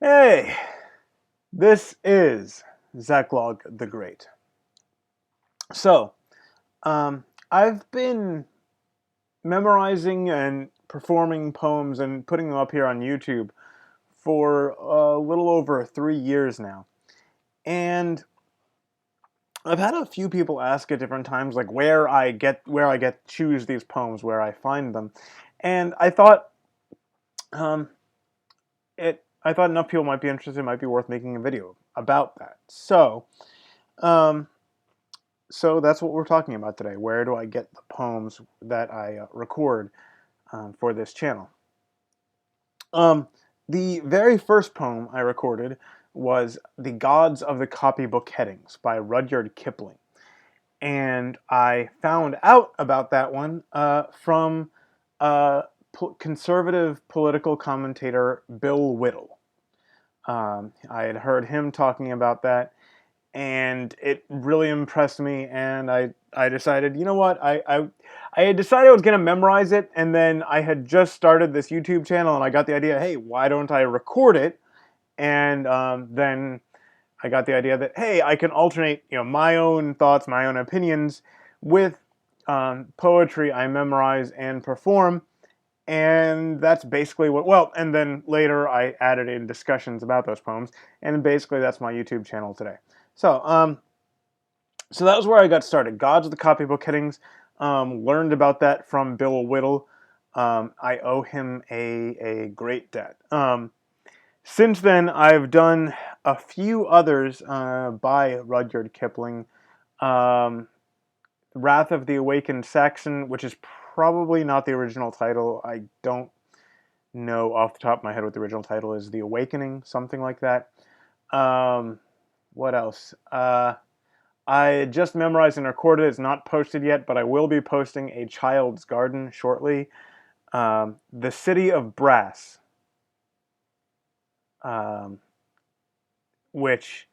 Hey, this is Zaklog the Great. So, I've been memorizing and performing poems and putting them up here on YouTube for a little over 3 years now. And I've had a few people ask at different times, like where I get choose these poems, where I find them, and um, I thought enough people might be interested, it might be worth making a video about that. Um, So that's what we're talking about today. Where do I get the poems that I record for this channel? Um, the very first poem I recorded was The Gods of the Copybook Headings by Rudyard Kipling. And I found out about that one from conservative political commentator Bill Whittle. I had heard him talking about that, and it really impressed me, and I decided, you know what, I had decided I was going to memorize it, and then I had just started this YouTube channel, and I got the idea, hey, why don't I record it? And then I got the idea that, hey, I can alternate, my own thoughts, my own opinions with poetry I memorize and perform, and that's basically and then later I added in discussions about those poems, and basically that's my YouTube channel today. So that was where I got started. Gods of the Copybook Headings. Learned about that from Bill Whittle. I owe him a great debt. Since then, I've done a few others by Rudyard Kipling. Um, Wrath of the Awakened Saxon, which is probably not the original title. I don't know off the top of my head what the original title is. The Awakening, something like that. What else? I just memorized and recorded. It's not posted yet, but I will be posting A Child's Garden shortly. The City of Brass, um, which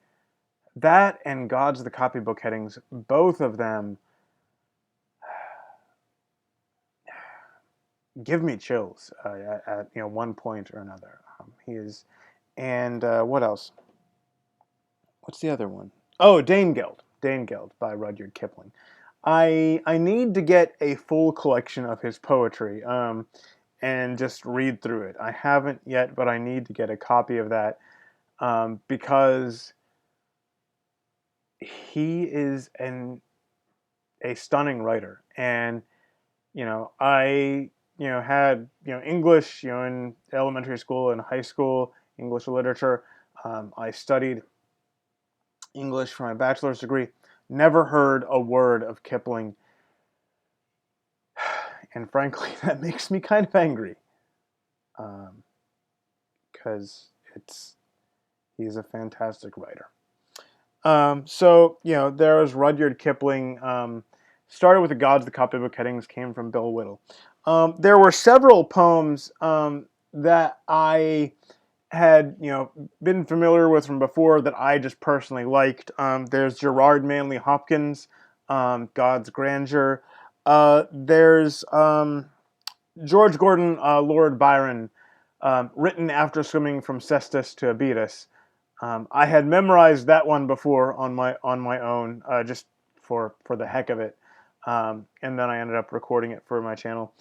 that and Gods of the Copybook Headings, both of them give me chills at one point or another. He is, and what else? What's the other one? Oh, Danegeld. Danegeld by Rudyard Kipling. I need to get a full collection of his poetry and just read through it. I haven't yet, but I need to get a copy of that because he is a stunning writer. And I had English in elementary school and high school, English literature. I studied English for my bachelor's degree. Never heard a word of Kipling, and frankly, that makes me kind of angry, because he's a fantastic writer. So there was Rudyard Kipling. Started with the Gods, the Copybook Headings, came from Bill Whittle. There were several poems that I had been familiar with from before that I just personally liked. There's Gerard Manley Hopkins, God's Grandeur. There's George Gordon, Lord Byron, written after swimming from Cestus to Abydos. I had memorized that one before on my own, just for the heck of it, and then I ended up recording it for my channel.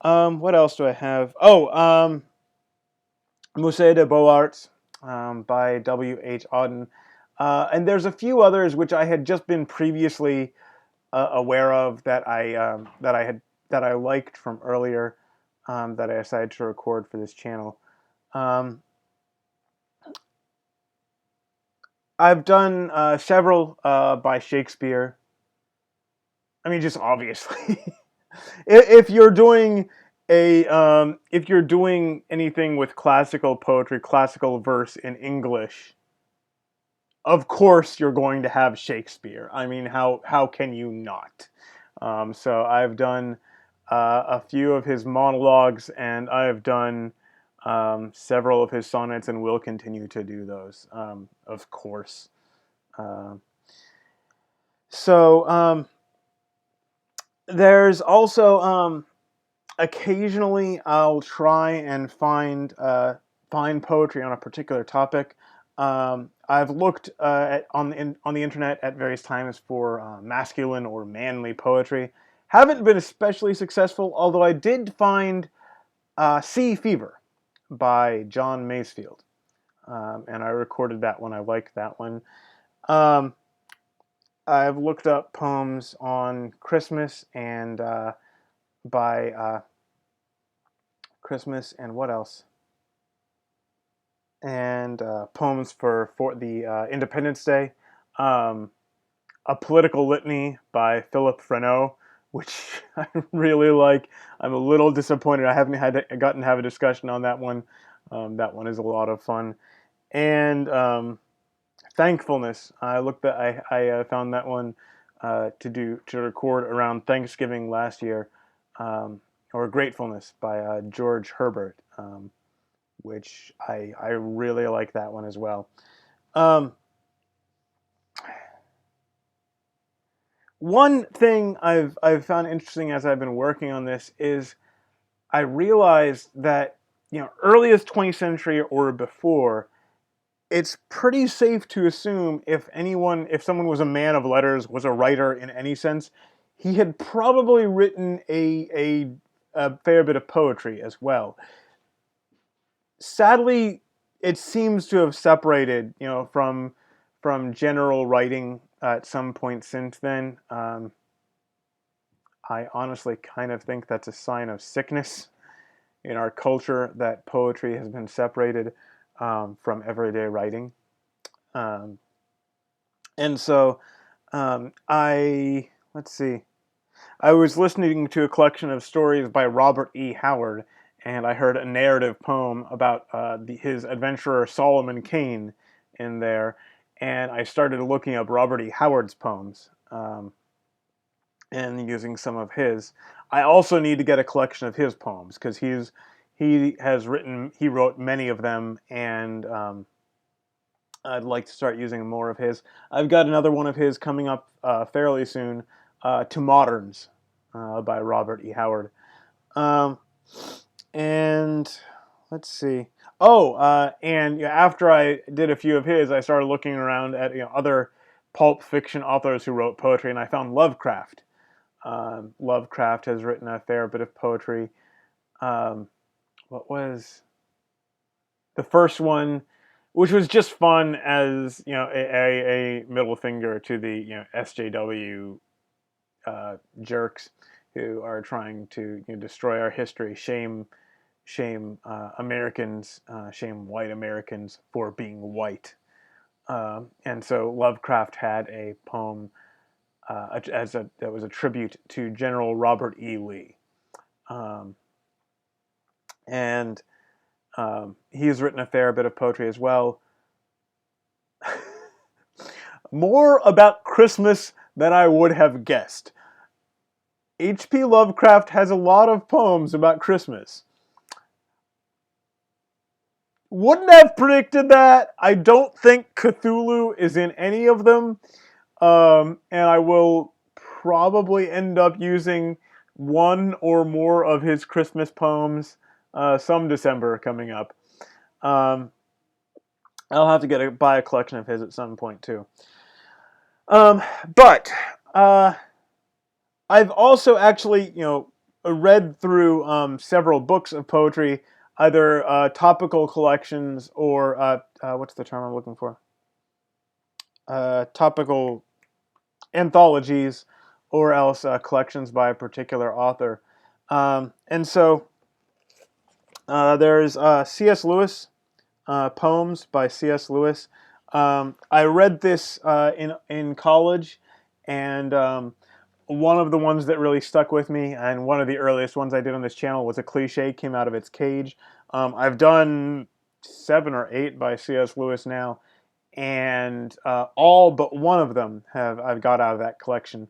What else do I have? Oh, Musée de Beaux-Arts by W.H. Auden. And there's a few others which I had just been previously aware of that I liked from earlier, that I decided to record for this channel. I've done several by Shakespeare. I mean, just obviously, if you're doing if you're doing anything with classical poetry, classical verse in English, of course you're going to have Shakespeare. I mean, how can you not? So I've done a few of his monologues, and I've done several of his sonnets, and will continue to do those, of course. Uh, so there's also occasionally I'll try and find find poetry on a particular topic. I've looked on the internet at various times for masculine or manly poetry. Haven't been especially successful, although I did find Sea Fever by John Masefield. And I recorded that one. I liked that one. Um, I've looked up poems on Christmas and by Christmas and what else? And poems for the Independence Day. Um, a Political Litany by Philip Freneau, which I really like. I'm a little disappointed I haven't gotten to have a discussion on that one. That one is a lot of fun. And Thankfulness. I found that one to record around Thanksgiving last year, or Gratefulness by George Herbert, which I really like that one as well. Um, One thing I've found interesting as I've been working on this is I realized that earliest 20th century or before, it's pretty safe to assume if someone was a man of letters, was a writer in any sense, he had probably written a fair bit of poetry as well. Sadly, it seems to have separated, from general writing at some point since then. I honestly kind of think that's a sign of sickness in our culture that poetry has been separated from everyday writing. Um, and so let's see, I was listening to a collection of stories by Robert E. Howard, and I heard a narrative poem about his adventurer Solomon Kane in there, and I started looking up Robert E. Howard's poems. And using some of his. I also need to get a collection of his poems because he wrote many of them, and I'd like to start using more of his. I've got another one of his coming up fairly soon, To Moderns by Robert E. Howard. Um, and let's see. Oh, and after I did a few of his, I started looking around at other pulp fiction authors who wrote poetry, and I found Lovecraft. Lovecraft has written a fair bit of poetry. What was the first one, which was just fun as a middle finger to the SJW jerks who are trying to destroy our history. Shame Americans, shame white Americans for being white. And so Lovecraft had a poem that was a tribute to General Robert E. Lee, and he's written a fair bit of poetry as well. More about Christmas than I would have guessed. H.P. Lovecraft has a lot of poems about Christmas. Wouldn't have predicted that. I don't think Cthulhu is in any of them. And I will probably end up using one or more of his Christmas poems some December coming up. I'll have to buy a collection of his at some point too. But I've also actually, read through several books of poetry, either topical collections or what's the term I'm looking for? Topical anthologies, or else collections by a particular author. And so there's C.S. Lewis, poems by C.S. Lewis. I read this in college, and one of the ones that really stuck with me, and one of the earliest ones I did on this channel, was A Cliche Came Out of Its Cage. I've done 7 or 8 by C.S. Lewis now, and all but one of them I've got out of that collection.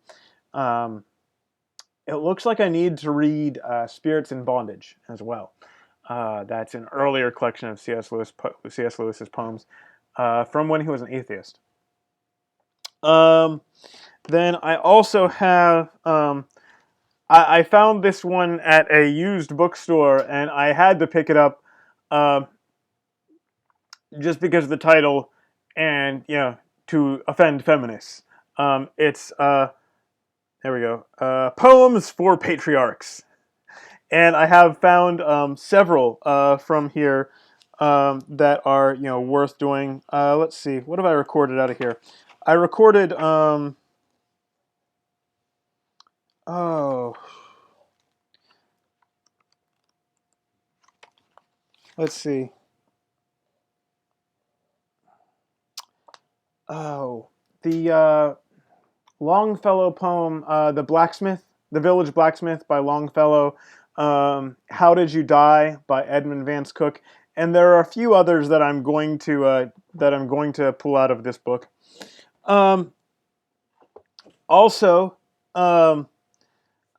It looks like I need to read Spirits in Bondage as well. That's an earlier collection of C.S. Lewis's poems from when he was an atheist. Then I also have I found this one at a used bookstore, and I had to pick it up. just because of the title, and to offend feminists. It's there we go. Poems for Patriarchs, and I have found several from here that are worth doing. Let's see, what have I recorded out of here? I recorded oh, let's see. Oh, the Longfellow poem, The Village Blacksmith by Longfellow, How Did You Die by Edmund Vance Cook, and there are a few others that I'm going to pull out of this book. Also, um,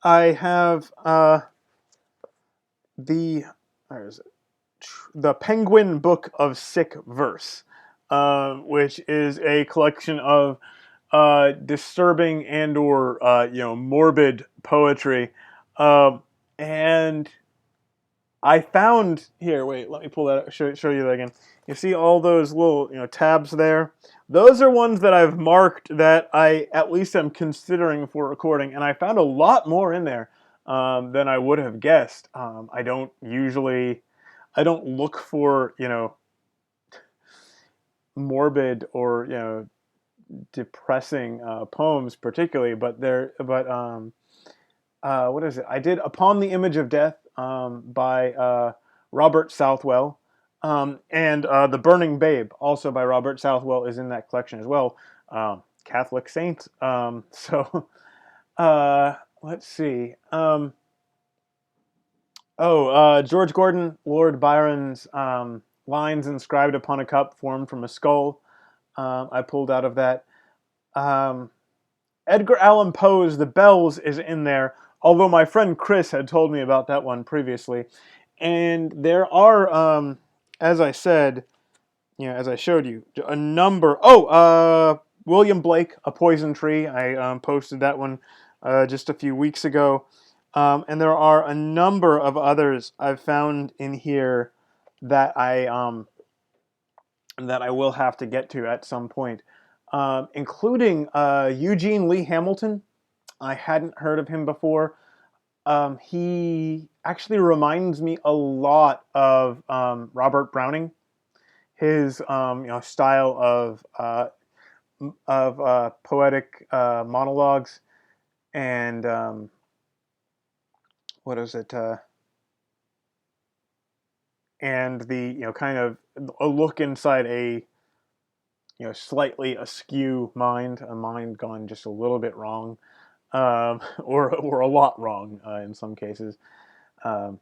I have the where is it? The Penguin Book of Sick Verse, which is a collection of disturbing and or morbid poetry, and I found here. Wait, let me pull that. Show you that again. You see all those little tabs there. Those are ones that I've marked that I at least am considering for recording, and I found a lot more in there than I would have guessed. I don't look for morbid or depressing poems particularly, but what is it? I did "Upon the Image of Death" by Robert Southwell, and "The Burning Babe" also by Robert Southwell is in that collection as well. Catholic saint. Let's see. George Gordon, Lord Byron's "Lines Inscribed Upon a Cup Formed from a Skull." I pulled out of that. Edgar Allan Poe's "The Bells" is in there, although my friend Chris had told me about that one previously. And there are, as I said, as I showed you, a number. William Blake, "A Poison Tree." I posted that one just a few weeks ago. And there are a number of others I've found in here that I will have to get to at some point, including Eugene Lee Hamilton. I hadn't heard of him before. He actually reminds me a lot of Robert Browning. His style of poetic monologues, and what is it? And the kind of a look inside a slightly askew mind, a mind gone just a little bit wrong, or a lot wrong in some cases. Um,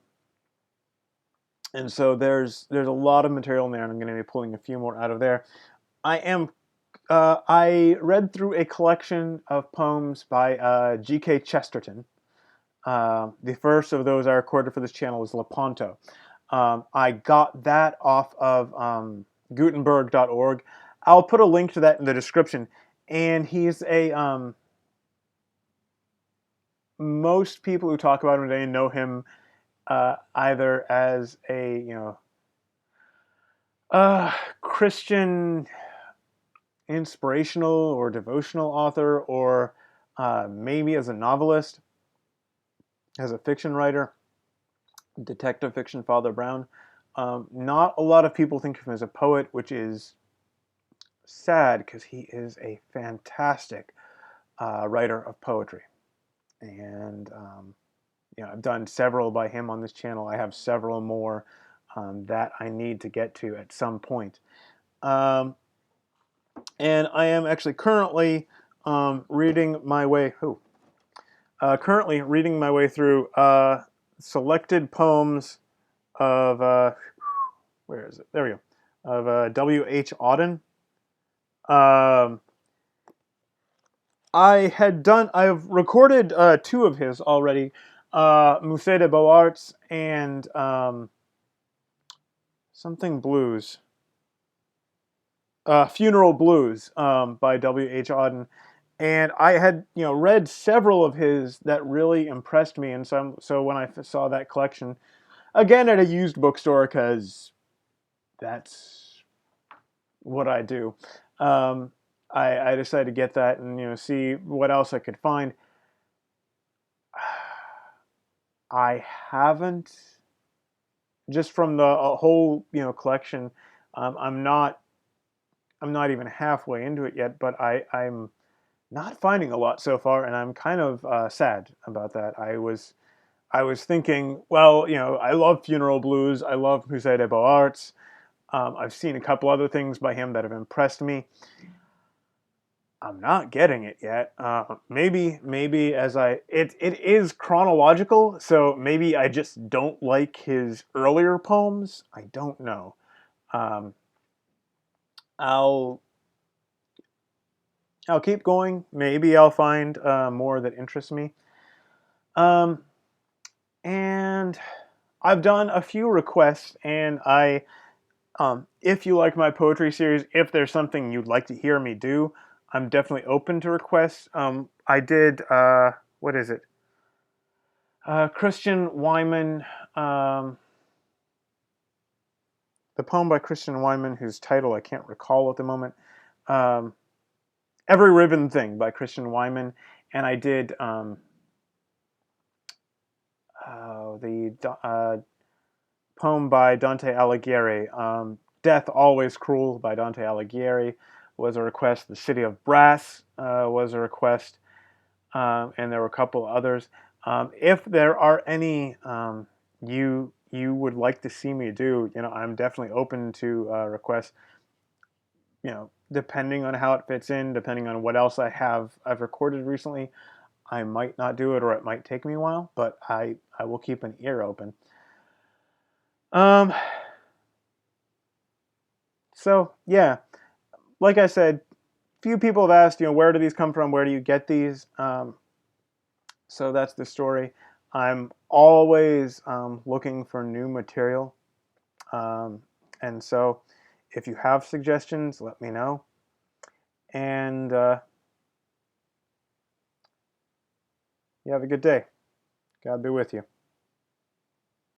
and so there's a lot of material in there, and I'm going to be pulling a few more out of there. I read through a collection of poems by G.K. Chesterton. The first of those I recorded for this channel is Lepanto. I got that off of Gutenberg.org. I'll put a link to that in the description. And he's most people who talk about him today know him either as a Christian inspirational or devotional author, or maybe as a novelist, as a fiction writer, detective fiction, Father Brown. Not a lot of people think of him as a poet, which is sad because he is a fantastic writer of poetry. And I've done several by him on this channel. I have several more that I need to get to at some point. And I am actually currently reading my way. Currently reading my way through selected poems of where is it? There we go. Of W.H. Auden. I've recorded two of his already, Musée de Beaux-Arts and something blues. Funeral Blues by W.H. Auden. And I had read several of his that really impressed me, and so when I saw that collection, again at a used bookstore, because that's what I do. Um, I decided to get that and see what else I could find. I haven't, just from the whole collection. I'm not even halfway into it yet, but I'm not finding a lot so far, and I'm kind of sad about that. I was thinking, well, I love Funeral Blues, I love Musée des Beaux-Arts. I've seen a couple other things by him that have impressed me. I'm not getting it yet. Maybe as it is chronological, so maybe I just don't like his earlier poems. I don't know. Um, I'll I'll keep going. Maybe I'll find more that interests me. Um, and I've done a few requests, and if you like my poetry series, if there's something you'd like to hear me do, I'm definitely open to requests. I did, what is it? Christian Wyman, um, the poem by Christian Wyman, whose title I can't recall at the moment. Um, Every Ribbon Thing by Christian Wyman, and I did the poem by Dante Alighieri. Death Always Cruel by Dante Alighieri was a request. The City of Brass was a request, and there were a couple others. If there are any you would like to see me do, I'm definitely open to requests. Depending on how it fits in, depending on what else I've recorded recently, I might not do it, or it might take me a while. But I will keep an ear open. Um, so yeah, like I said, few people have asked, where do these come from? Where do you get these? So that's the story. I'm always looking for new material. And so if you have suggestions, let me know. And you have a good day. God be with you.